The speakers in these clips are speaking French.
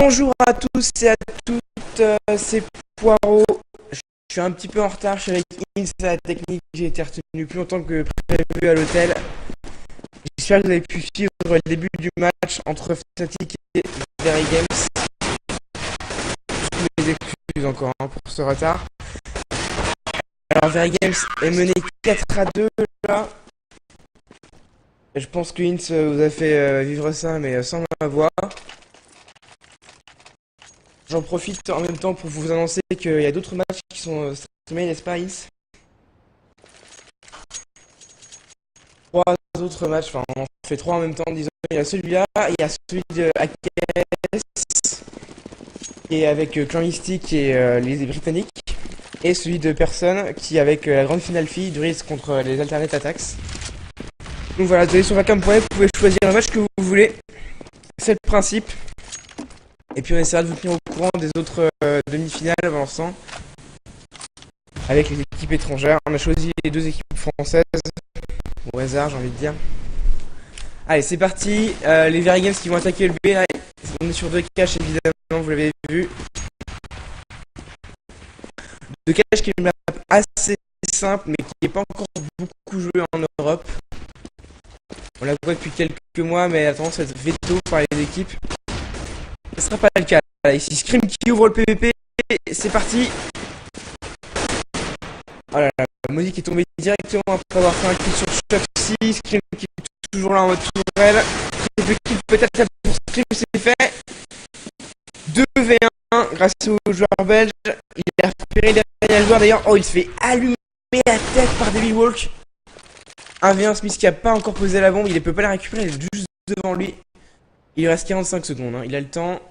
Bonjour à tous et à toutes, c'est Poirot. Je suis un petit peu en retard, je suis avec Ins à la technique, j'ai été retenu plus longtemps que prévu à l'hôtel. J'espère que vous avez pu suivre le début du match entre Fnatic et Very Games. Toutes mes excuses encore pour ce retard. Alors Very Games est mené 4-2 là. Je pense que Ins vous a fait vivre ça, mais sans ma voix. J'en profite en même temps pour vous annoncer qu'il y a d'autres matchs qui sont streamés, n'est-ce pas, Ins? 3 autres matchs, enfin on fait 3 en même temps, disons. Il y a celui-là, il y a celui de AKS, qui est avec Clan Mystique et les Britanniques, et celui de Personne, qui est avec la grande finale fille du risque contre les Alternate Attacks. Donc voilà, vous allez sur vacam.net, vous pouvez choisir le match que vous voulez. C'est le principe. Et puis on essaiera de vous tenir au courant des autres demi-finales avançant avec les équipes étrangères. On a choisi les 2 équipes françaises au hasard, j'ai envie de dire. Allez, c'est parti. Les Very Games qui vont attaquer le B. Là, on est sur 2 caches évidemment, vous l'avez vu. 2 caches qui est une map assez simple mais qui n'est pas encore beaucoup jouée en Europe. On la voit depuis quelques mois mais elle a tendance à être veto par les équipes. Ce sera pas le cas. Là, ici, Scream qui ouvre le PVP. C'est parti. Oh là là, Maudit qui est tombé directement après avoir fait un kill sur Shoxy. Scream qui est toujours là en mode tourelle. Triple kill peut-être pour Scream, c'est fait. 2v1 grâce au joueur belge. Il a repéré le dernier joueur d'ailleurs. Oh, il se fait allumer la tête par Devil Walk. 1v1 Smith qui a pas encore posé la bombe. Il ne peut pas la récupérer. Il est juste devant lui. Il lui reste 45 secondes, hein. Il a le temps.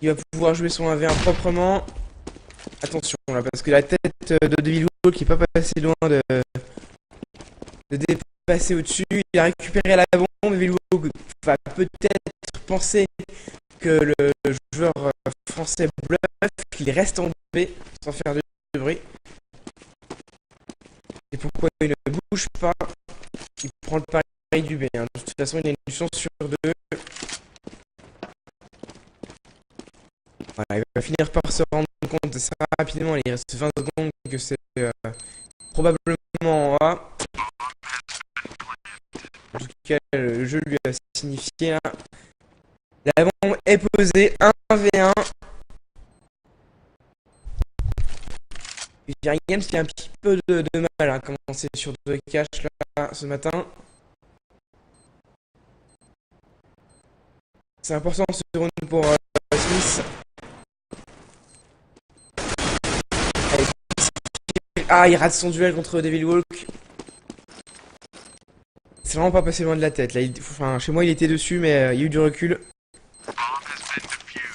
Il va pouvoir jouer son 1v1 proprement. Attention là, parce que la tête de Devil Walk qui n'est pas passé loin de dépasser au-dessus. Il a récupéré la bombe. Devil Walk va peut-être penser que le joueur français bluff, qu'il reste en B sans faire de bruit. Et pourquoi il ne bouge pas? Il prend le pari du B, hein. De toute façon, il a une chance sur 2. Voilà, il va finir par se rendre compte assez rapidement, il reste 20 secondes, que c'est probablement en A. En tout cas, le jeu lui a signifié là. La bombe est posée, 1v1. Very Games qui a un petit peu de mal à commencer sur 2 caches là ce matin. C'est important ce round pour Smith. Ah, il rate son duel contre Devil Walk. C'est vraiment pas passé loin de la tête. Là, enfin, chez moi, il était dessus, mais il y a eu du recul.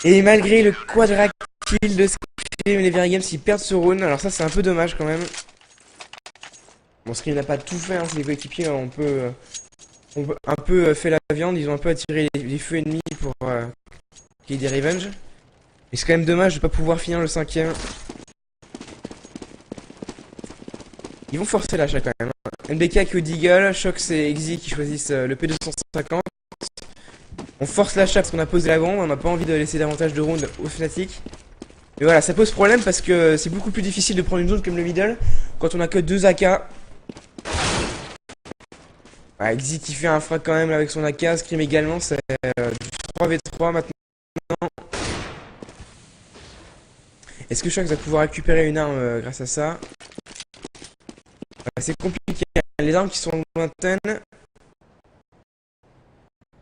Et malgré le quadra kill de Scream, les Very Games, ils perdent ce round. Alors ça, c'est un peu dommage quand même. Bon, Scream n'a pas tout fait. Hein. Les coéquipiers ont un peu fait la viande. Ils ont un peu attiré les feux ennemis pour qu'il y ait des revenge. Et c'est quand même dommage de pas pouvoir finir le 5ème. Ils vont forcer l'achat quand même. NBK qui au Deagle, Shox et Exy qui choisissent le P250. On force l'achat parce qu'on a posé la bombe, on n'a pas envie de laisser davantage de rounds au Fnatic. Mais voilà, ça pose problème parce que c'est beaucoup plus difficile de prendre une zone comme le middle quand on a que 2 AK. Voilà, Exy qui fait un frag quand même avec son AK, Scream également, c'est du 3v3 maintenant. Est-ce que Shox va pouvoir récupérer une arme grâce à ça? C'est compliqué, les armes qui sont lointaines.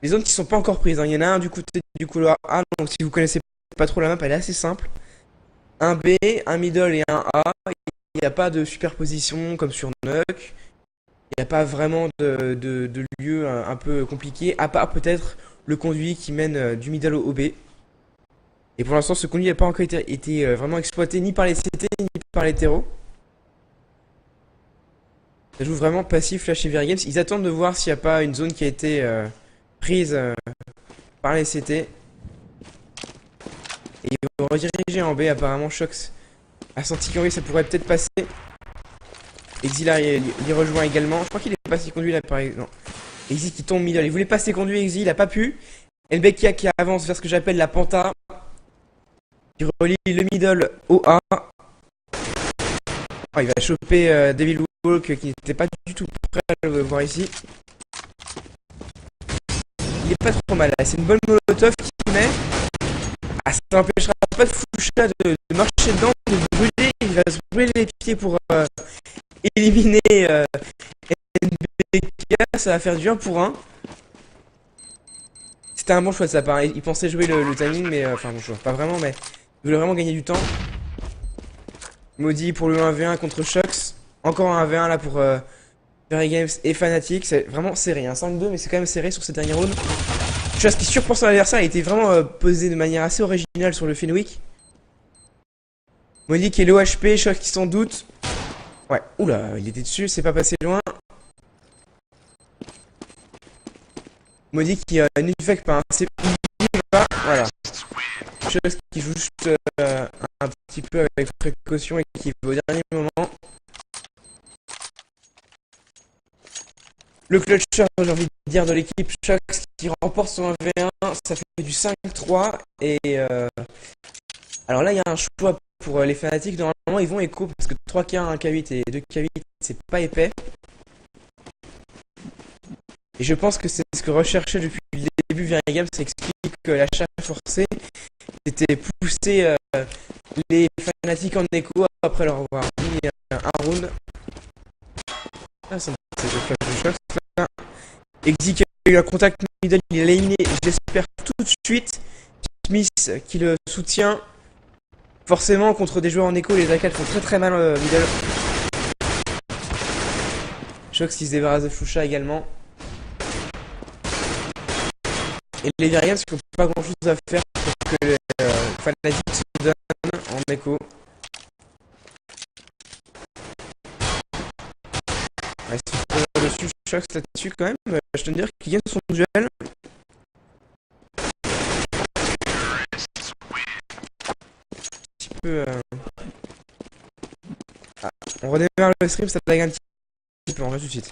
Les zones qui sont pas encore prises, hein. Il y en a un du côté du couloir A, donc si vous connaissez pas trop la map, elle est assez simple. Un B, un middle et un A. Il n'y a pas de superposition comme sur Nuck. Il n'y a pas vraiment de lieu un peu compliqué, à part peut-être le conduit qui mène du middle au B. Et pour l'instant, ce conduit n'a pas encore été vraiment exploité ni par les CT ni par les terreaux. Ça joue vraiment passif là chez Very Games. Ils attendent de voir s'il n'y a pas une zone qui a été prise par les CT. Et ils vont rediriger en B. Apparemment, Shox a senti qu'en B ça pourrait peut-être passer. Exil il rejoint également. Je crois qu'il est passé conduit là par exemple. Non. Exil qui tombe middle. Il voulait passer conduit Exil, il a pas pu. Nbekia qui avance vers ce que j'appelle la penta, qui relie le middle au A. Oh, il va choper Devil Walk qui n'était pas du tout prêt à le voir ici. Il est pas trop mal là, c'est une bonne molotov qu'il met. Ah, ça n'empêchera pas de Fusha de marcher dedans, de brûler. Il va se brûler les pieds pour éliminer NBK. Ça va faire du 1 pour 1. C'était un bon choix de sa part. Il pensait jouer le timing, mais enfin bon choix, pas vraiment, mais il voulait vraiment gagner du temps. Maudit pour le 1v1 contre Shox. Encore un 1v1 là pour Very Games et Fnatic. C'est vraiment serré, hein. 5-2, mais c'est quand même serré sur ces derniers rounds. Chose qui surprend son adversaire, il était vraiment posé de manière assez originale sur le Fenwick. Maudit qui est low HP, Shox qui s'en doute. Ouais, oula, il était dessus, c'est pas passé loin. Maudit qui n'est fait pas, c'est pas, voilà. Chose qui joue juste un petit peu avec précaution et qui va au dernier moment. Le clutcher, j'ai envie de dire, de l'équipe Shox qui remporte son 1v1, ça fait du 5-3 et alors là il y a un choix pour les Fnatic. Normalement ils vont écho parce que 3K, 1K8 et 2K8 c'est pas épais. Et je pense que c'est ce que recherchait depuis le début Very Games, ça explique que l'achat forcé c'était pousser les Fnatic en écho après leur avoir mis un round. Ah, c'est le flash de Shox là. Exi qui a eu un contact middle, il est éliminé, j'espère tout de suite. Smith qui le soutient. Forcément contre des joueurs en écho, les AK font très mal middle. Shox qui se débarrasse de Fusha également. Et les Very Games qui n'ont pas grand chose à faire pour que les Fnatic se donnent en écho. Ouais, c'est dessus, Shox là-dessus quand même. Je te dire qu'il gagne son duel. Un petit peu. Ah, on redémarre le stream, ça lag un petit peu, on va tout de suite.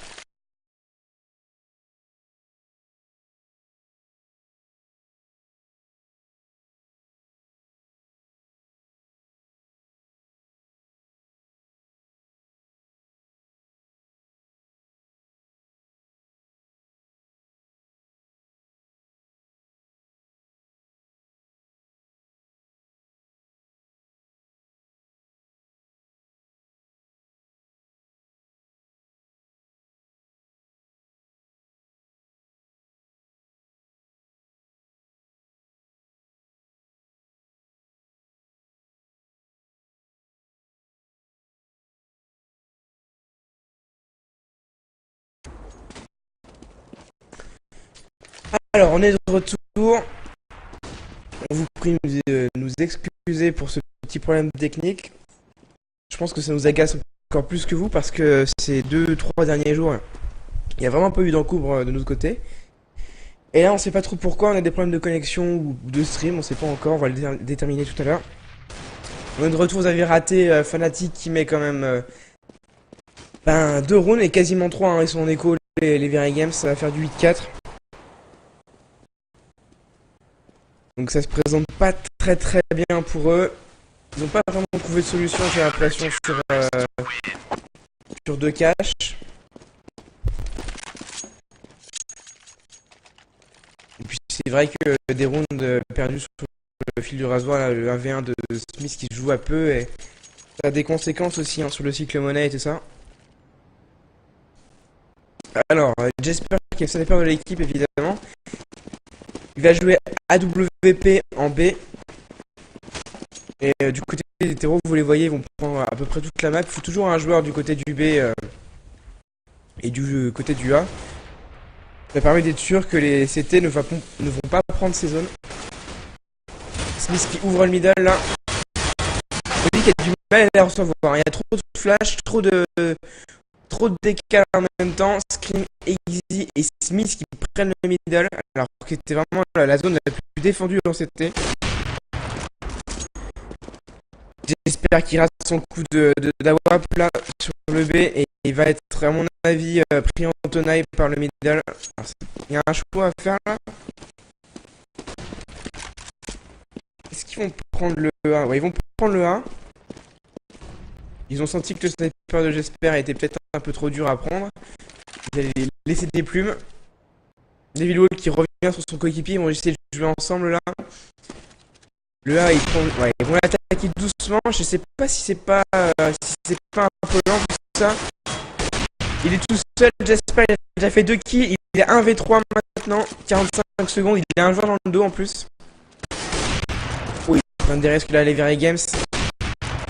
Alors, on est de retour. On vous prie de nous excuser pour ce petit problème technique. Je pense que ça nous agace encore plus que vous parce que ces 2-3 derniers jours, il n'y a vraiment pas eu d'encombre de notre côté. Et là, on sait pas trop pourquoi, on a des problèmes de connexion ou de stream, on sait pas encore, on va le déterminer tout à l'heure. On est de retour, vous avez raté Fnatic qui met quand même 2 rounds et quasiment 3, hein, ils sont en écho, les Very Games, ça va faire du 8-4. Donc ça se présente pas très bien pour eux. Ils n'ont pas vraiment trouvé de solution, j'ai l'impression, sur 2 caches. Et puis c'est vrai que des rounds perdus sur le fil du rasoir, là, le 1v1 de Smith qui se joue à peu, et ça a des conséquences aussi, hein, sur le cycle monnaie et tout ça. Alors, Jesper qui est le sniper de l'équipe évidemment. Il va jouer AWP en B. Et du côté des terreaux, vous les voyez, ils vont prendre à peu près toute la map. Il faut toujours un joueur du côté du B et du côté du A. Ça permet d'être sûr que les CT ne vont pas prendre ces zones. Smith qui ouvre le middle là. Il dit qu'il y a du mal à les recevoir. Il y a trop de flash, trop de décalage en même temps. Scream, Exi et Smith qui prennent le middle. Alors que c'était vraiment la zone la plus défendue dans CT. J'espère qu'il rate son coup d'AWAP là sur le B et il va être à mon avis pris en tenaille par le middle. Il y a un choix à faire là. prendre le A. Ouais, ils vont prendre le A. Ils ont senti que le sniper de Jesper était peut-être un peu trop dur à prendre. Ils allaient laisser des plumes. Devil Wall qui revient sur son coéquipier. Ils vont essayer de jouer ensemble là. Le A, ouais, ils vont l'attaquer doucement. Je sais pas si c'est pas, un peu lent tout ça. Il est tout seul. Jesper, il a déjà fait 2 kills. Il est 1v3 maintenant. 45 secondes. Il a un joueur dans le dos en plus. Oui, intéresse que là, les Very Games.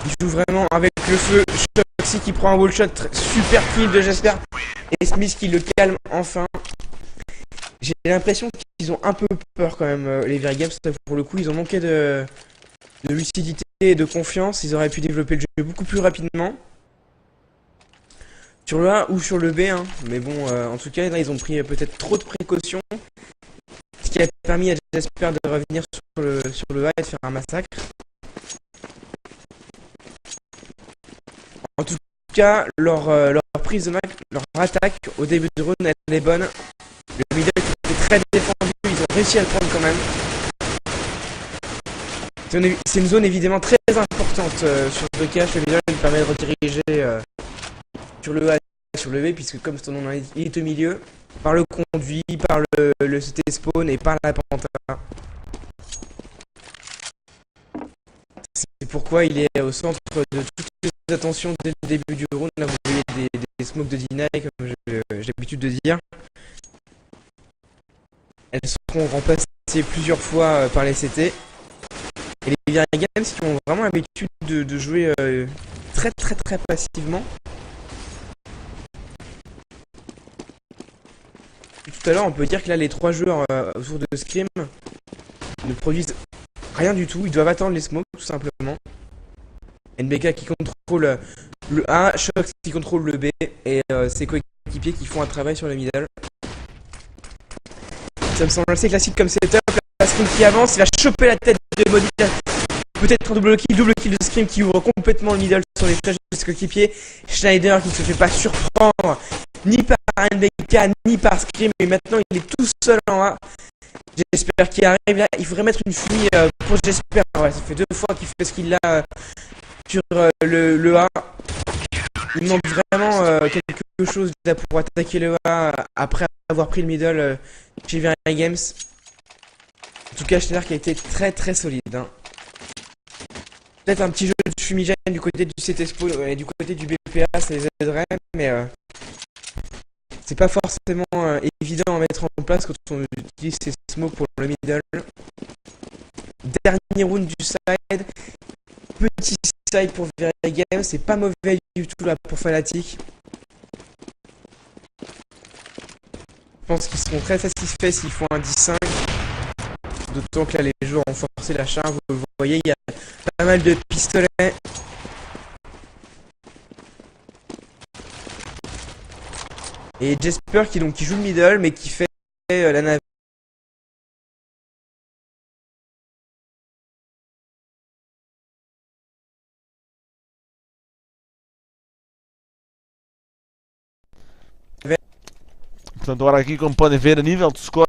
Il joue vraiment avec le feu. Shoxy qui prend un wall shot. Super kill de Jesper. Et Smith qui le calme enfin. J'ai l'impression qu'ils ont un peu peur quand même, les Very Games. Pour le coup, ils ont manqué de lucidité et de confiance. Ils auraient pu développer le jeu beaucoup plus rapidement. Sur le A ou sur le B. Hein. Mais bon, en tout cas, là, ils ont pris peut-être trop de précautions. Ce qui a permis à Jesper de revenir sur le A et de faire un massacre. En tout cas, leur prise de match, leur attaque au début de round, elle est bonne. Le middle était très défendu, ils ont réussi à le prendre quand même. C'est une zone évidemment très importante sur ce cache. Le middle il permet de rediriger sur le A et sur le B, puisque comme son nom l'indique, il est au milieu, par le conduit, par le CT spawn et par la penta. C'est pourquoi il est au centre de toutes les attentions dès le début du round. Là, vous voyez des smokes de deny, comme j'ai l'habitude de dire. Elles seront remplacées plusieurs fois par les CT. Et les Very Games qui ont vraiment l'habitude de jouer très passivement. Tout à l'heure, on peut dire que là, les 3 joueurs autour de Scream ne produisent rien du tout. Ils doivent attendre les smokes, tout simplement. NBK qui contrôle le A, Shox qui contrôle le B, et ses coéquipiers qui font un travail sur le middle. Ça me semble assez classique comme setup. La Scream qui avance, il va choper la tête de Maudit. Peut-être un double kill de Scream qui ouvre complètement le middle sur les flèches de ses coéquipiers. Schneider qui ne se fait pas surprendre ni par NBK ni par Scream, mais maintenant il est tout seul en A. J'espère qu'il arrive là. Il faudrait mettre une fumée pour Jesper. Ouais, ça fait 2 fois qu'il fait ce qu'il a sur le A. Il manque vraiment quelque chose là pour attaquer le A après avoir pris le middle chez Very Games. En tout cas, Schneider qui a été très solide. Hein. Peut-être un petit jeu de fumigène du côté du CT Spawn et du côté du BPA, ça les aiderait, mais c'est pas forcément évident à mettre en place quand on utilise ces smokes pour le middle. Dernier round du side. Petit side pour Very Games, c'est pas mauvais du tout là pour Fnatic. Je pense qu'ils seront très satisfaits s'ils font un 10-5. D'autant que là les joueurs ont forcé la charge, vous le voyez, il y a pas mal de pistolets. Et Jesper qui joue le middle mais qui fait la navette. Portanto, agora aqui, como podem ver, a nível de score,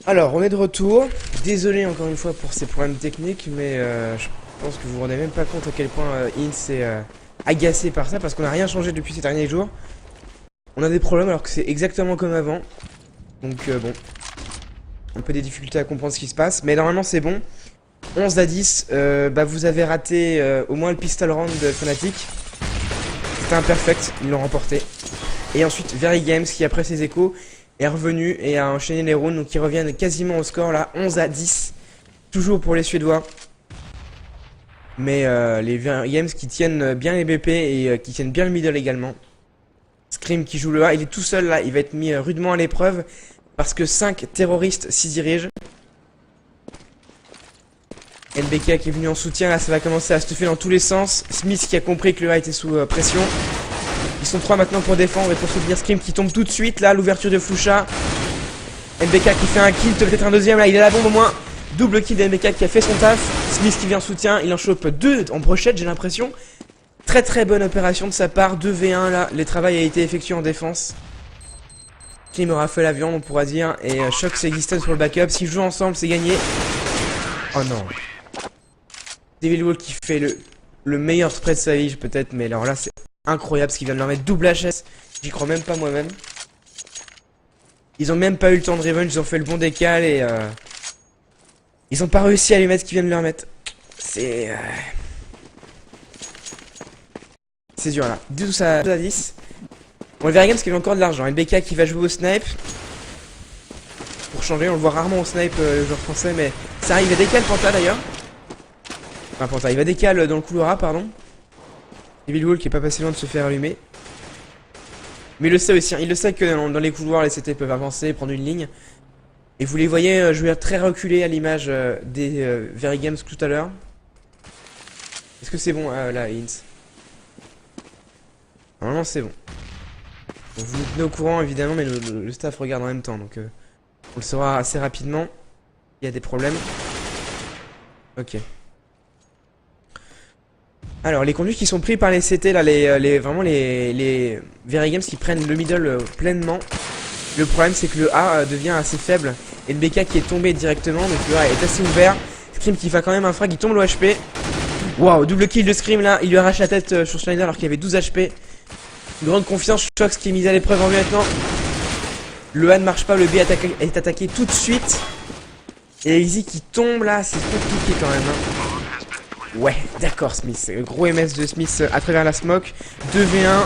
Alors, on est de retour. Désolé encore une fois pour ces problèmes techniques, mais je pense que vous vous rendez même pas compte à quel point Ince est agacé par ça, parce qu'on n'a rien changé depuis ces derniers jours. On a des problèmes alors que c'est exactement comme avant. Donc bon, un peu des difficultés à comprendre ce qui se passe, mais normalement c'est bon. 11 à 10, bah vous avez raté au moins le pistol round de Fnatic. C'était imperfect, ils l'ont remporté. Et ensuite Very Games qui après ses échos est revenu et a enchaîné les rounds, donc ils reviennent quasiment au score là, 11 à 10. Toujours pour les Suédois. Mais les Very Games qui tiennent bien les BP et qui tiennent bien le middle également. Scream qui joue le A, il est tout seul là, il va être mis rudement à l'épreuve parce que 5 terroristes s'y dirigent. NBK qui est venu en soutien, là ça va commencer à se faire dans tous les sens. Smith qui a compris que le A était sous pression. Ils sont 3 maintenant pour défendre et pour soutenir Scream qui tombe tout de suite là, l'ouverture de Flusha. NBK qui fait un kill, peut-être un deuxième là, il a la bombe au moins. Double kill de NBK qui a fait son taf. Smith qui vient en soutien, il en chope 2 en brochette j'ai l'impression. Très très bonne opération de sa part, 2v1 là, le travail a été effectué en défense. Scream aura fait la viande on pourra dire, et Shox et Existence sur le backup, s'ils jouent ensemble c'est gagné. Oh non. Devil Wall qui fait le meilleur spray de sa vie peut-être, mais alors là c'est incroyable ce qu'il vient de leur mettre, double HS, j'y crois même pas moi-même. Ils ont même pas eu le temps de revenge, ils ont fait le bon décal et ils ont pas réussi à lui mettre ce qu'ils viennent de leur mettre. C'est dur là, 12 à 10. Bon, le Very Games qui a encore de l'argent, NBK qui va jouer au snipe. Pour changer, on le voit rarement au snipe le joueur français, mais ça arrive, il va décal Panta d'ailleurs. Enfin Panta, il va décal dans le couloir A, pardon. Devil Wall qui est pas passé loin de se faire allumer. Mais il le sait aussi, hein, il le sait que dans les couloirs les CT peuvent avancer, prendre une ligne. Et vous les voyez jouer très reculés à l'image des Very Games tout à l'heure. Est-ce que c'est bon là, Ince? Normalement c'est bon. Donc, vous nous tenez au courant évidemment, mais le staff regarde en même temps, donc on le saura assez rapidement. Il y a des problèmes. Ok. Alors les conduits qui sont pris par les CT là, vraiment les Very Games qui prennent le middle pleinement. Le problème c'est que le A devient assez faible. Et le BK qui est tombé directement, donc le A est assez ouvert. Scream qui fait quand même un frag, il tombe le HP. Waouh, double kill de Scream là, il lui arrache la tête sur Schneider alors qu'il avait 12 HP. Grande confiance, Shox qui est mis à l'épreuve en lui maintenant. Le A ne marche pas, le B est attaqué tout de suite. Et Easy qui tombe là, c'est compliqué quand même. Hein. Ouais, d'accord Smith, gros MS de Smith à travers la smoke. 2v1.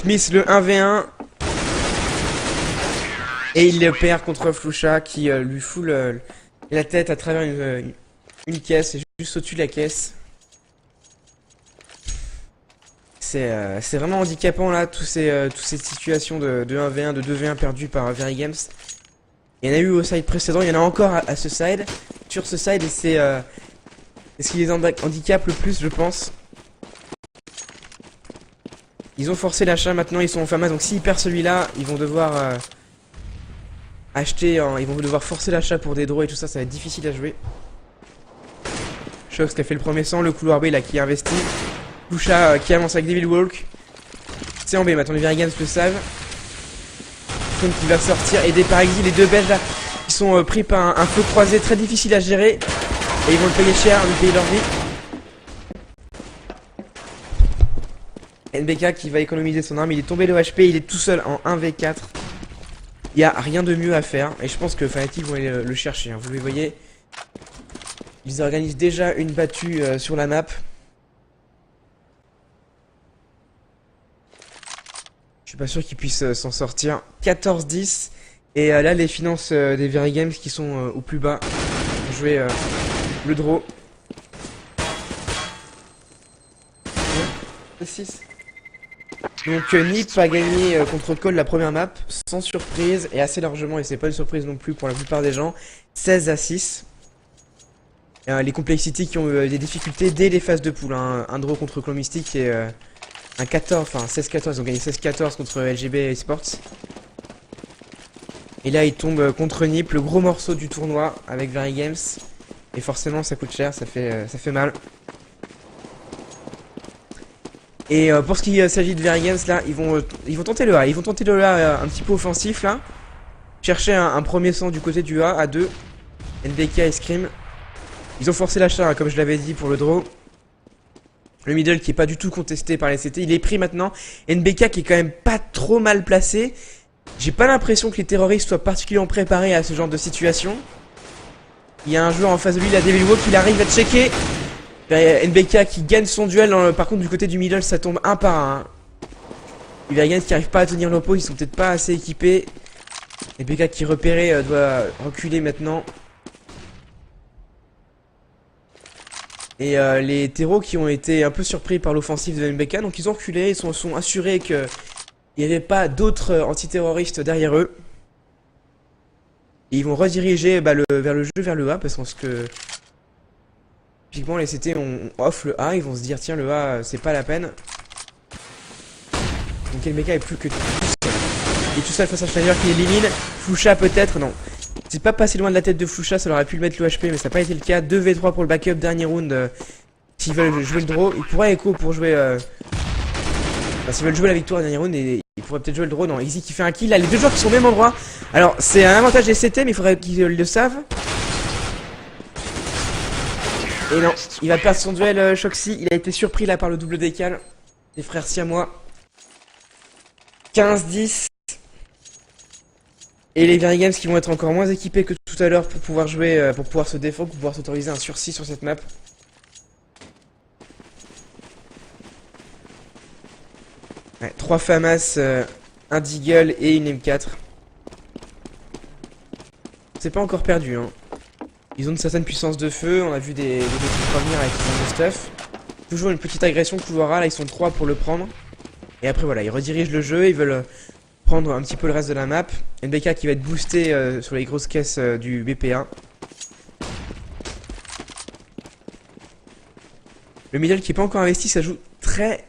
Smith le 1v1. Et il le perd contre Flusha qui lui fout la tête à travers une caisse, juste au-dessus de la caisse. C'est vraiment handicapant là, toutes ces situations de 1v1, de 2v1 perdues par Very Games. Il y en a eu au side précédent, il y en a encore à ce side, sur ce side, et c'est ce qui les handicape le plus, je pense. Ils ont forcé l'achat, maintenant ils sont en FAMAS, donc s'ils perdent celui-là, ils vont devoir acheter, ils vont devoir forcer l'achat pour des draws et tout ça, ça va être difficile à jouer. Shox qui a fait le premier sang, le couloir B là qui investit. Flusha qui avance avec Devil Walk. C'est en B maintenant, les Very Games le savent. Scream qui va sortir, aidé par Exil, les deux Belges là qui sont pris par un feu croisé très difficile à gérer. Et ils vont le payer cher, lui payer leur vie. NBK qui va économiser son arme, il est tombé le HP, il est tout seul en 1v4. Il n'y a rien de mieux à faire, et je pense que Fnatic vont aller le chercher, hein. Vous les voyez, ils organisent déjà une battue sur la map. Je suis pas sûr qu'ils puissent s'en sortir. 14-10. Et là, les finances des Very Games qui sont au plus bas. Pour jouer le draw. 6. Donc Nip a gagné contre Call la première map. Sans surprise. Et assez largement. Et c'est pas une surprise non plus pour la plupart des gens. 16 à 6. Les Complexity qui ont eu des difficultés dès les phases de poule. Hein. Un draw contre Clan Mystic et... un 14, enfin 16-14, ils ont gagné 16-14 contre LGB Esports. Et là ils tombent contre Nip, le gros morceau du tournoi avec Very Games. Et forcément ça coûte cher, ça fait mal. Et pour ce qui s'agit de Very Games là, ils vont tenter le A, un petit peu offensif là. cherchaient un premier sang du côté du A à 2. NBK et Scream. Ils ont forcé l'achat, hein, comme je l'avais dit, pour le draw. Le middle qui est pas du tout contesté par les CT. Il est pris maintenant. NBK qui est quand même pas trop mal placé. J'ai pas l'impression que les terroristes soient particulièrement préparés à ce genre de situation. Il y a un joueur en face de lui, la Devil Walk, il arrive à checker. NBK qui gagne son duel. Par contre, du côté du middle, ça tombe un par un. Ivergan qui arrive pas à tenir l'oppo. Ils sont peut-être pas assez équipés. NBK qui repéré doit reculer maintenant. Et les terreaux qui ont été un peu surpris par l'offensive de NBK, donc ils ont reculé, ils sont assurés qu'il n'y avait pas d'autres antiterroristes derrière eux. Et ils vont rediriger vers le jeu, vers le A, parce que typiquement les CT on off le A, ils vont se dire tiens le A c'est pas la peine. Donc NBK est plus que tout seul. Et tout seul face à Schneider qui élimine. Floucha peut-être, non. C'est pas passé loin de la tête de Floucha, ça aurait pu le mettre le HP, mais ça n'a pas été le cas. 2v3 pour le backup, dernier round. S'ils veulent jouer le draw, il pourrait echo pour jouer. Enfin, s'ils veulent jouer la victoire dernier round, et il pourrait peut-être jouer le draw. Non, Easy qui fait un kill. Là, les deux joueurs qui sont au même endroit. Alors, c'est un avantage des CT, mais il faudrait qu'ils le savent. Et non, il va perdre son duel, Shoxy. Il a été surpris là par le double décal des frères siamois. 15-10. Et les Very Games qui vont être encore moins équipés que tout à l'heure pour pouvoir jouer, pour pouvoir se défendre, pour pouvoir s'autoriser un sursis sur cette map. Ouais, 3 FAMAS, un Deagle et une M4. C'est pas encore perdu, hein. Ils ont une certaine puissance de feu, on a vu des trucs revenir avec ce stuff. Toujours une petite agression couloir A, là ils sont 3 pour le prendre. Et après voilà, ils redirigent le jeu, ils veulent prendre un petit peu le reste de la map. NBK qui va être boosté sur les grosses caisses du BP1. Le middle qui est pas encore investi, ça joue très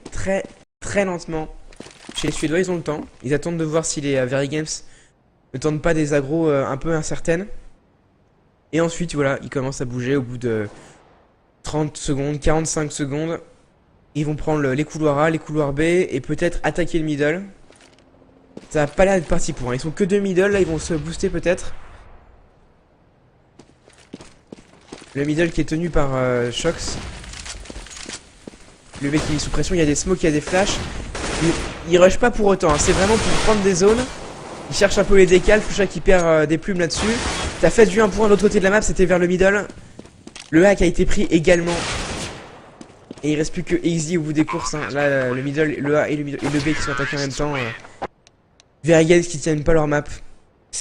lentement. Chez les Suédois, ils ont le temps. Ils attendent de voir si les Very Games ne tentent pas des agros un peu incertaines. Et ensuite, voilà, ils commencent à bouger au bout de 30 secondes, 45 secondes. Ils vont prendre les couloirs A, les couloirs B et peut-être attaquer le middle. Ça a pas l'air d'être parti pour. Hein. Ils sont que 2 middle, là ils vont se booster peut-être. Le middle qui est tenu par Shox. Le mec qui est sous pression, il y a des smokes, il y a des flashs. Il rush pas pour autant, hein. C'est vraiment pour prendre des zones. Il cherche un peu les décals, Floucha qui perd des plumes là-dessus. T'as fait du 1 point de l'autre côté de la map, c'était vers le middle. Le hack a été pris également. Et il reste plus que Easy au bout des courses. Hein. Là, le middle, le A et le B qui sont attaqués en même temps. Very Games qui tiennent pas leur map.